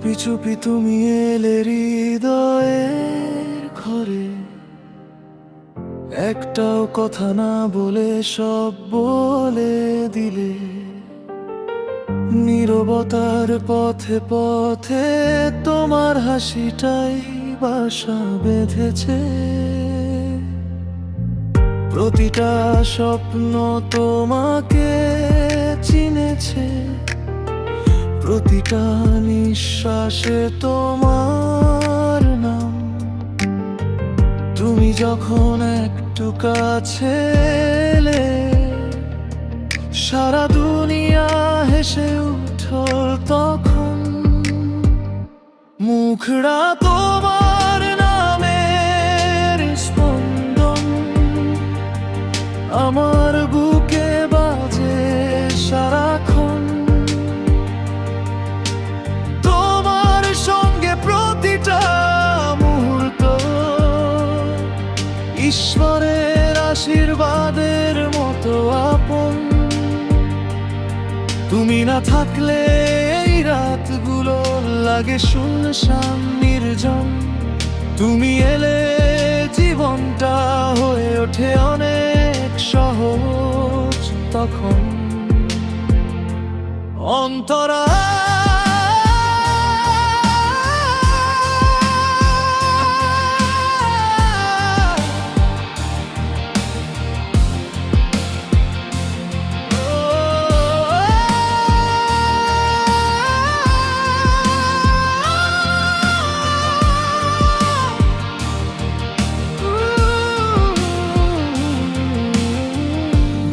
চুপি চুপি তুমি এলে হৃদয়ের ঘরে, একটাও কথা না বলে সব বলে দিলে। নীরবতার পথে পথে তোমার হাসিটাই বাসা বেঁধেছে। প্রতিটা স্বপ্ন তোমাকে চিনেছে, প্রতিটা নিঃশ্বাসে তোমার নাম। তুমি যখন একটু কাছে এলে, সারা দুনিয়া হেসে উঠল তখন। মুখড়া তোমার নামের স্পন্দন আমার বুকে বাজে সারাক্ষণ। তোমার সঙ্গে প্রতিটা মুহূর্ত ঈশ্বরের আশীর্বাদের মতো আপন। তুমি না থাকলে এই রাতগুলো লাগে শুনশান নির্জন। তুমি এলে জীবনটা হয়ে ওঠে অনেক সহজ তখন। অন্তরা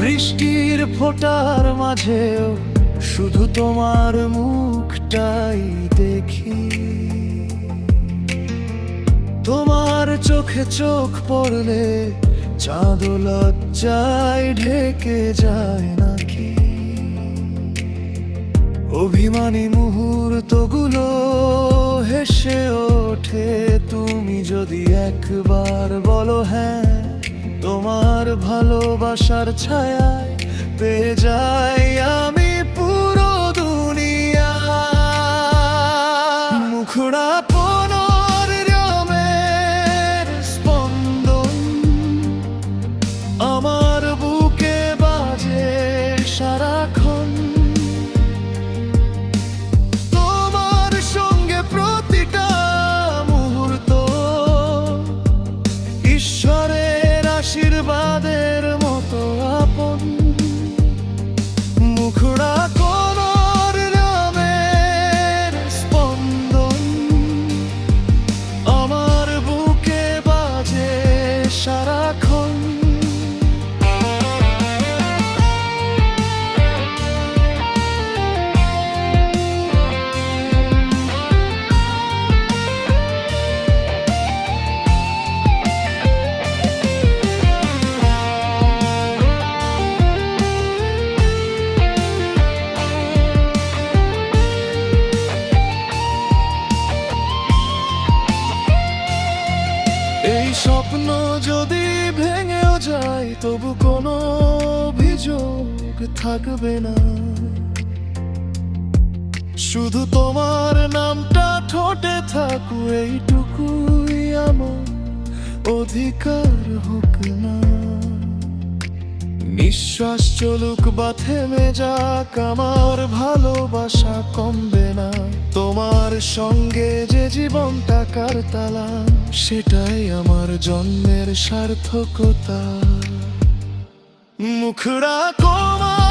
বৃষ্টির ফোঁটার মাঝেও শুধু তোমার মুখটাই দেখি। তোমার চোখে চোখ পড়লে চাঁদ লজ্জায় ঢেকে যায় নাকি। অভিমানী মুহূর্তগুলো হেসে ওঠে তুমি যদি একবার বলো হ্যাঁ। তোমার ভালোবাসার ছায়ায় পেয়ে যাই আমি পুরো দুনিয়া। মুখড়া পুনর্জন্মের স্পন্দন আমার বুকে বাজে সারাক্ষণ। তোমার সঙ্গে প্রতিটা মুহূর্ত ঈশ্বরের আশীর্বাদের মতো আপন। মুখড়া কোনর নামের স্পন্দন আমার বুকে বাজে সারাক্ষণ। এই স্বপ্ন যদি ভেঙেও যায় তবু কোনো অভিযোগ থাকবে না। শুধু তোমার নামটা ঠোঁটে থাকু এইটুকুই আমার অধিকার হোক না। নিঃশ্বাস চলুক বা থেমে যাক আমার ভালোবাসা কমবে না। তোমার সঙ্গে যে জীবনটা কারতালাম সেটাই আমার জন্মের সার্থকতা। মুখড়া তোমার